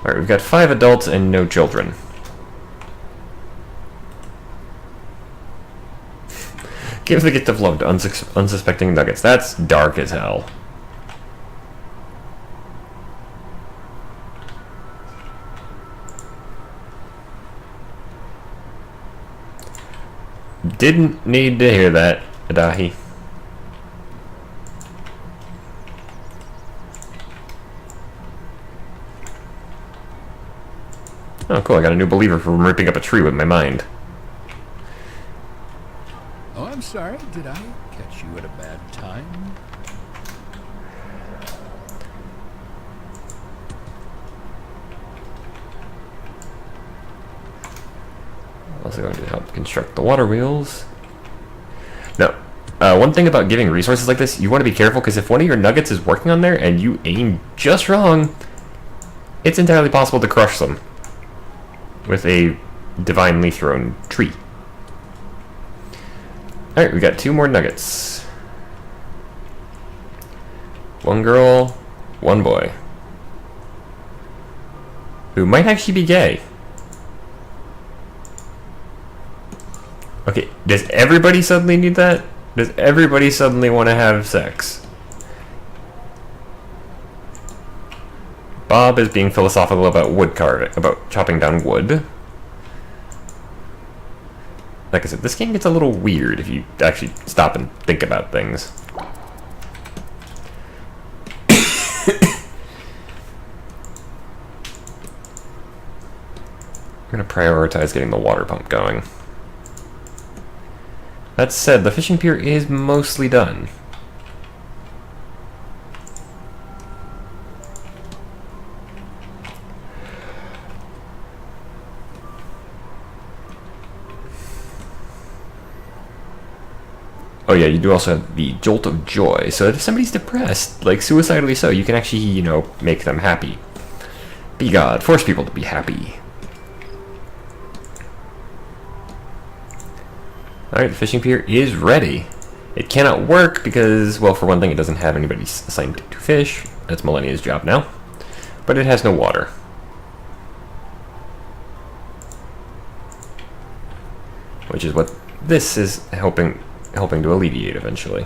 Alright, we've got 5 adults and no children. Give the gift of love to unsuspecting nuggets. That's dark as hell. Didn't need to hear that, Adahi. Oh, cool. I got a new believer from ripping up a tree with my mind. Oh, I'm sorry. Did I catch you at a bad time? Also going to help construct the water wheels. No. One thing about giving resources like this, you want to be careful, because if one of your nuggets is working on there and you aim just wrong, it's entirely possible to crush them with a divinely thrown tree. Alright, we got 2 more nuggets. 1 girl, 1 boy. Who might actually be gay. Okay, does everybody suddenly need that? Does everybody suddenly want to have sex? Bob is being philosophical about wood carving, about chopping down wood. Like I said, this game gets a little weird if you actually stop and think about things. I'm going to prioritize getting the water pump going. That said, the fishing pier is mostly done. Oh yeah, you do also have the Jolt of Joy, so if somebody's depressed, like suicidally so, you can actually, you know, make them happy. Be God, force people to be happy. Alright, the fishing pier is ready. It cannot work because, well, for one thing, it doesn't have anybody assigned to fish. That's Millennia's job now. But it has no water. Which is what this is helping to alleviate eventually.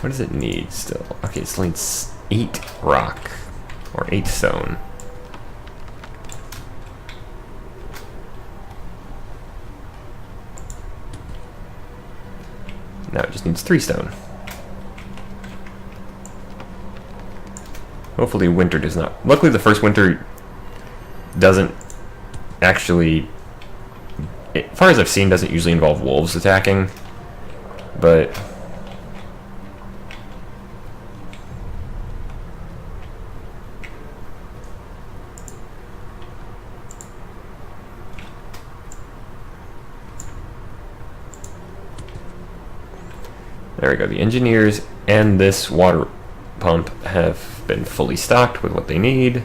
What does it need still? Okay, it's needs 8 rock. Or 8 stone. Now it just needs 3 stone. Hopefully winter does not... Luckily the first winter doesn't actually... As far as I've seen, doesn't usually involve wolves attacking. But... There we go. The engineers and this water pump have been fully stocked with what they need.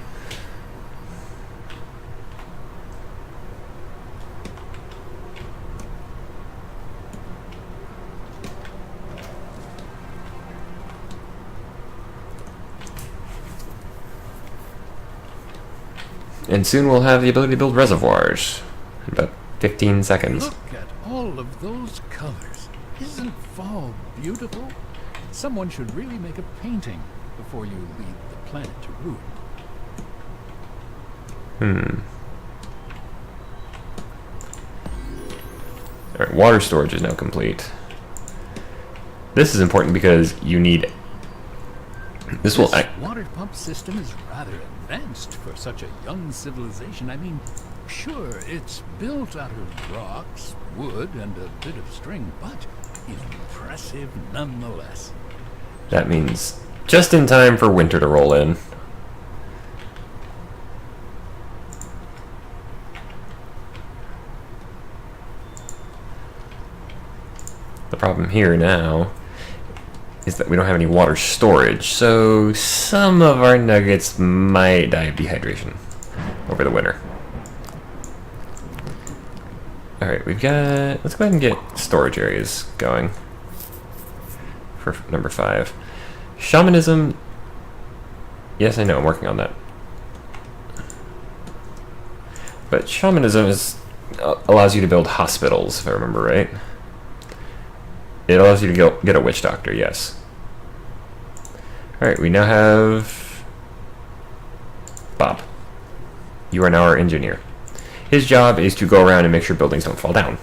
And soon we'll have the ability to build reservoirs. In about 15 seconds. Look at all of those colors. Isn't fall beautiful? Someone should really make a painting before you leave the planet to ruin. Alright, water storage is now complete. This is important because you need... This water pump system is rather advanced for such a young civilization. I mean, sure, it's built out of rocks, wood, and a bit of string, but impressive nonetheless. That means just in time for winter to roll in. The problem here now is that we don't have any water storage, so some of our nuggets might die of dehydration over the winter. Alright, we've got... Let's go ahead and get storage areas going. for number 5. Shamanism. Yes, I know, I'm working on that. But shamanism allows you to build hospitals, if I remember right. It allows you to get a witch doctor, yes. Alright, we now have Bob. You are now our engineer. His job is to go around and make sure buildings don't fall down.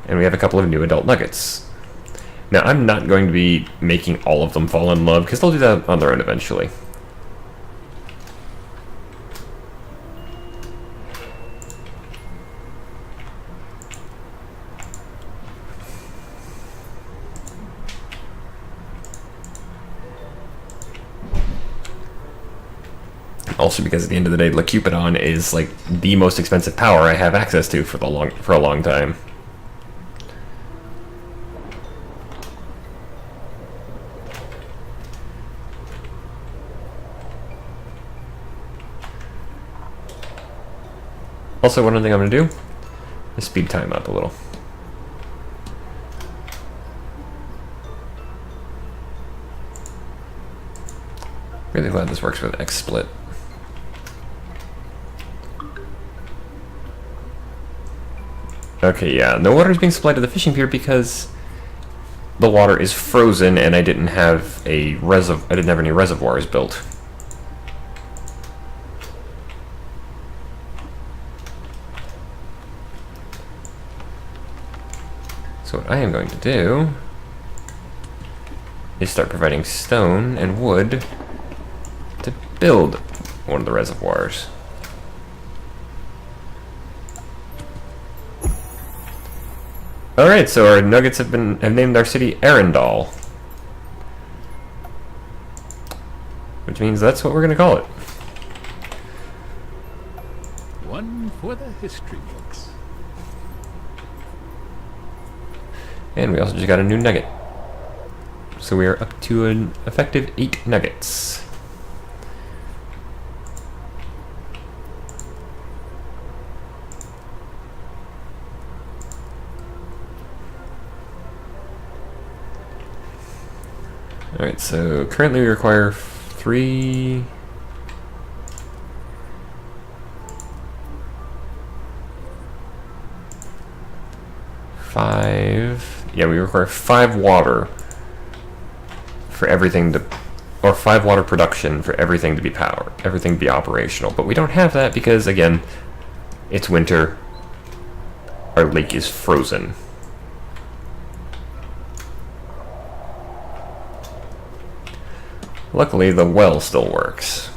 And we have a couple of new adult nuggets. Now, I'm not going to be making all of them fall in love, because they'll do that on their own eventually. Also, because at the end of the day, Cupidon is like the most expensive power I have access to for a long time. Also, one other thing I'm going to do is speed time up a little. Really glad this works with XSplit. Okay, yeah, no water is being supplied to the fishing pier because the water is frozen and I didn't have any reservoirs built. So what I am going to do is start providing stone and wood to build one of the reservoirs. Alright, so our nuggets have named our city Arendal. Which means that's what we're gonna call it. One for the history books. And we also just got a new nugget. So we are up to an effective 8 nuggets. Alright, so currently we require 3... Yeah, we require 5 water for everything to... Or 5 water production for everything to be everything to be operational. But we don't have that because, again, it's winter. Our lake is frozen. Luckily, the well still works.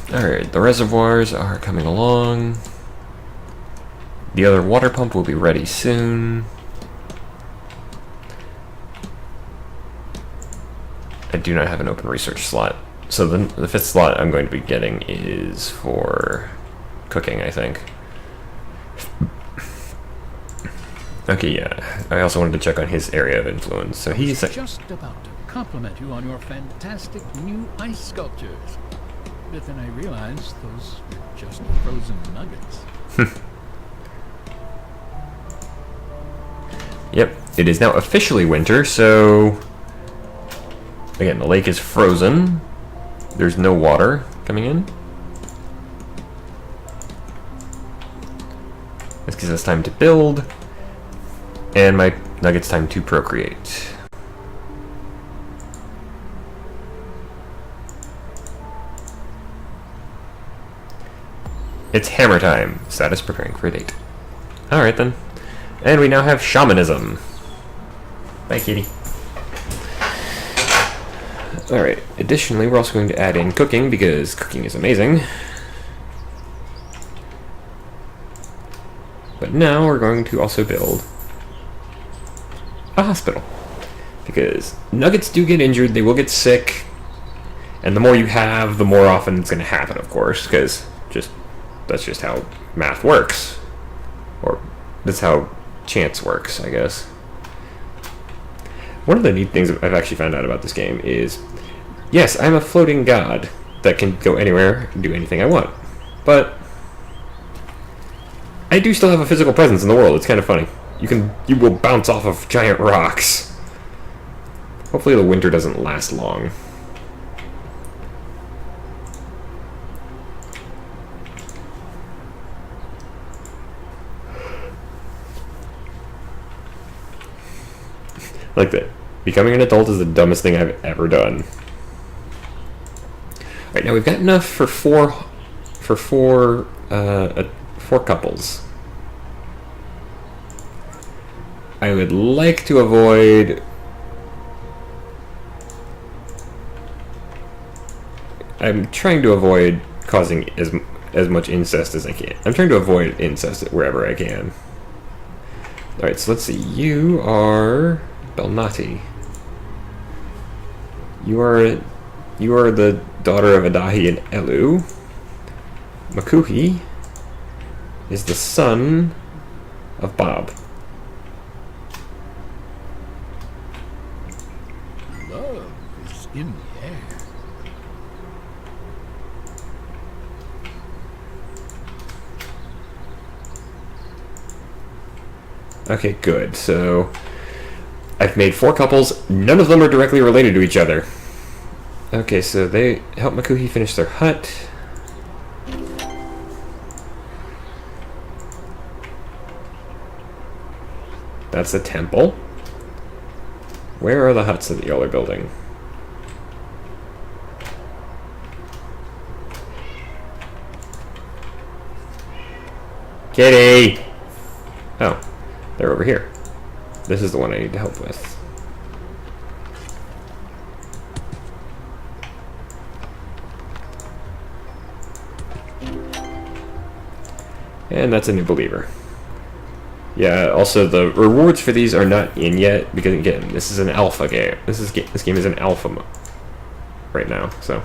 Alright, the reservoirs are coming along. The other water pump will be ready soon. I do not have an open research slot. So the 5th slot I'm going to be getting is for cooking, I think. Okay, yeah. I also wanted to check on his area of influence. So he's just about to compliment you on your fantastic new ice sculptures. But then I realized those were just frozen nuggets. Yep, it is now officially winter, so... Again, the lake is frozen. There's no water coming in. This gives us time to build. And my nuggets time to procreate. It's hammer time. Status preparing for a date. Alright then. And we now have shamanism. Bye, kitty. Alright, additionally, we're also going to add in cooking, because cooking is amazing. But now we're going to also build a hospital. Because nuggets do get injured, they will get sick, and the more you have, the more often it's going to happen, of course, because that's just how math works. Or that's how chance works, I guess. One of the neat things I've actually found out about this game is, yes, I'm a floating god that can go anywhere and do anything I want. But I do still have a physical presence in the world. It's kind of funny. You will bounce off of giant rocks. Hopefully the winter doesn't last long. Like that. Becoming an adult is the dumbest thing I've ever done. Alright, now we've got enough for four couples. I would like to avoid... I'm trying to avoid causing as much incest as I can. I'm trying to avoid incest wherever I can. Alright, so let's see. You are Belnati. You are the daughter of Adahi and Elu. Makuhi is the son of Bob. Love is in the air. Okay, good. So I've made 4 couples. None of them are directly related to each other. Okay, so they help Makuhi finish their hut. That's the temple. Where are the huts that y'all are building? Kitty! Oh, they're over here. This is the one I need to help with. And that's a new believer. Yeah, also the rewards for these are not in yet, because again, this is an alpha game. This game is an alpha mode right now, so.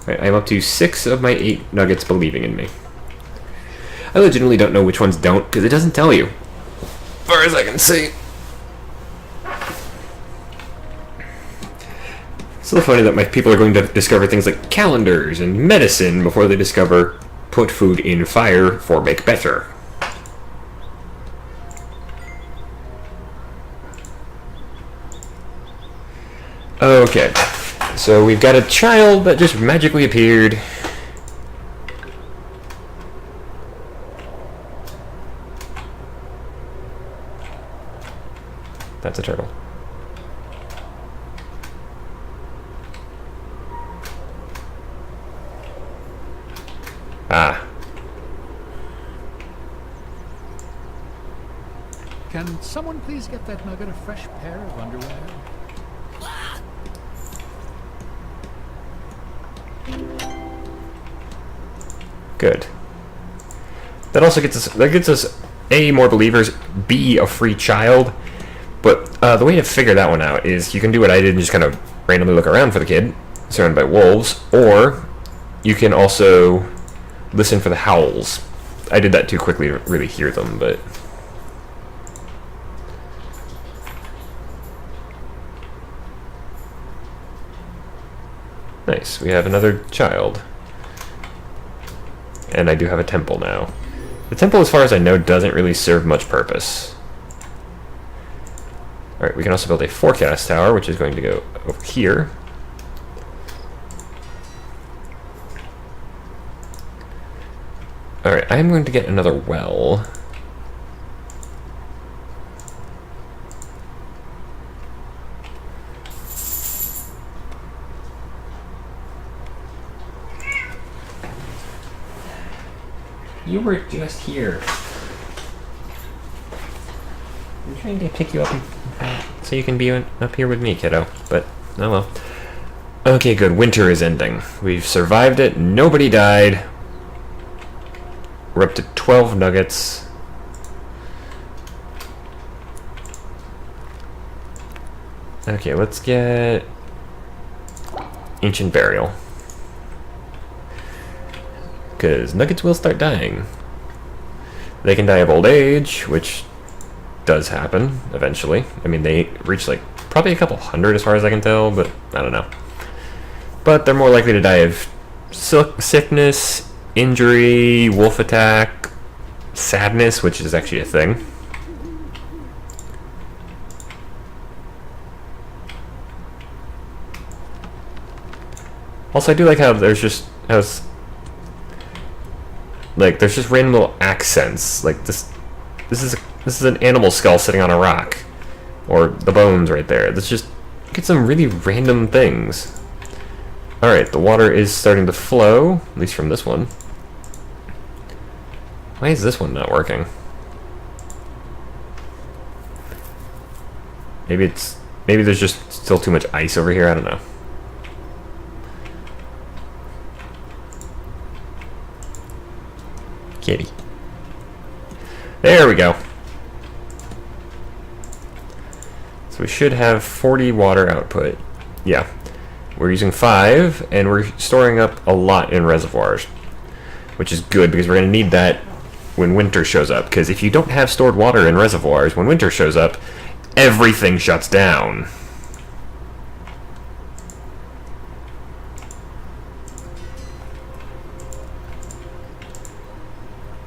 Right, I'm up to 6 of my 8 nuggets believing in me. I legitimately don't know which ones don't, because it doesn't tell you. As far as I can see. It's so funny that my people are going to discover things like calendars and medicine before they discover put food in fire for make better. Okay, so we've got a child that just magically appeared. That's a turtle. Ah. Can someone please get that nugget a fresh pair of underwear? Good. That also gets us A, more believers, B, a free child. But the way to figure that one out is you can do what I did and just kind of randomly look around for the kid, surrounded by wolves, or you can also listen for the howls. I did that too quickly to really hear them, but... Nice, we have another child. And I do have a temple now. The temple, as far as I know, doesn't really serve much purpose. Alright, we can also build a forecast tower, which is going to go over here. Alright, I'm going to get another well. You were just here. I'm trying to pick you up so you can be up here with me, kiddo. But, oh well. Okay, good. Winter is ending. We've survived it. Nobody died. We're up to 12 nuggets. Okay, let's get Ancient Burial. Because nuggets will start dying. They can die of old age, which does happen eventually. I mean, they reach like probably a couple hundred as far as I can tell, but I don't know. But they're more likely to die of sickness, injury, wolf attack, sadness, which is actually a thing. Also, I do like how there's just there's just random little accents. Like this is an animal skull sitting on a rock, or the bones right there. Let's just get some really random things. All right, the water is starting to flow, at least from this one. Why is this one not working? Maybe there's just still too much ice over here. I don't know. Kitty. There we go. So we should have 40 water output. Yeah. We're using 5, and we're storing up a lot in reservoirs, which is good because we're going to need that when winter shows up. Because if you don't have stored water in reservoirs, when winter shows up, everything shuts down.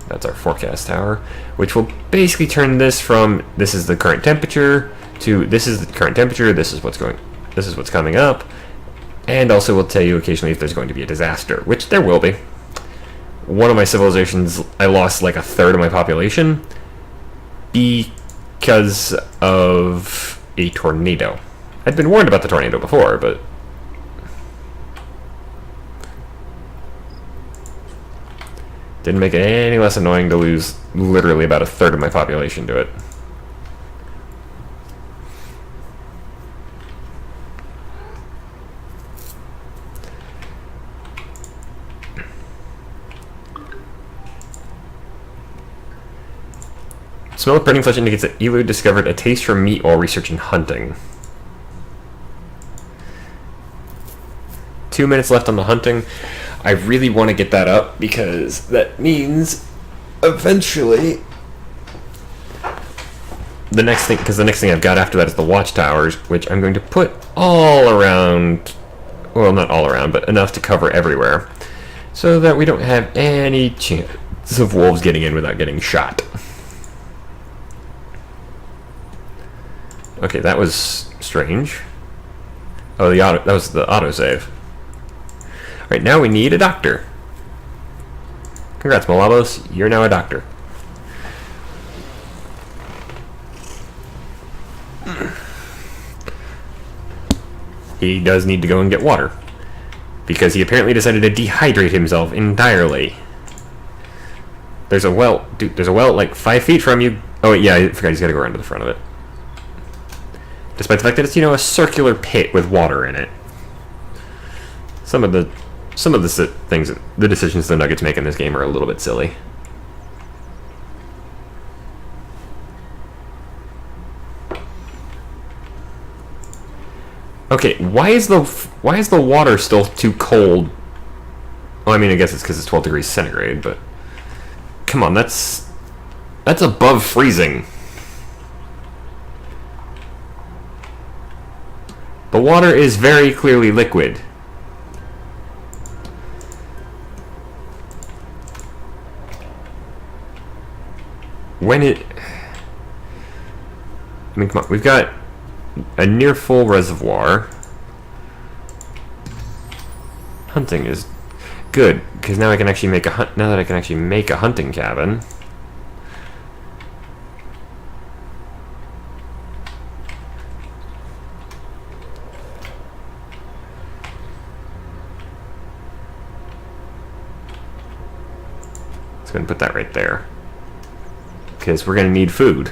That's our forecast tower, which will basically turn this from this is the current temperature to this is the current temperature, this is what's coming up, and also will tell you occasionally if there's going to be a disaster, which there will be. One of my civilizations, I lost like a third of my population because of a tornado. I'd been warned about the tornado before, but didn't make it any less annoying to lose literally about a third of my population to it. Smell of burning flesh indicates that Elu discovered a taste for meat while researching hunting. 2 minutes left on the hunting. I really want to get that up because that means eventually the next thing I've got after that is the watchtowers, which I'm going to put all around, well, not all around, but enough to cover everywhere so that we don't have any chance of wolves getting in without getting shot. Okay, that was strange. Oh, that was the autosave. Right, now we need a doctor. Congrats, Malabos. You're now a doctor. He does need to go and get water, because he apparently decided to dehydrate himself entirely. There's a well, dude, there's a well like 5 feet from you. Oh, wait, yeah, I forgot he's got to go around to the front of it. Despite the fact that it's, a circular pit with water in it. Some of the things, the decisions the Nuggets make in this game are a little bit silly. Okay, why is the water still too cold? Well, I mean, I guess it's because it's 12 degrees centigrade, but come on, that's above freezing. The water is very clearly liquid. I mean, come on, we've got a near full reservoir. Hunting is good because now I can actually make a hunting cabin. Let's go and put that right there because we're going to need food.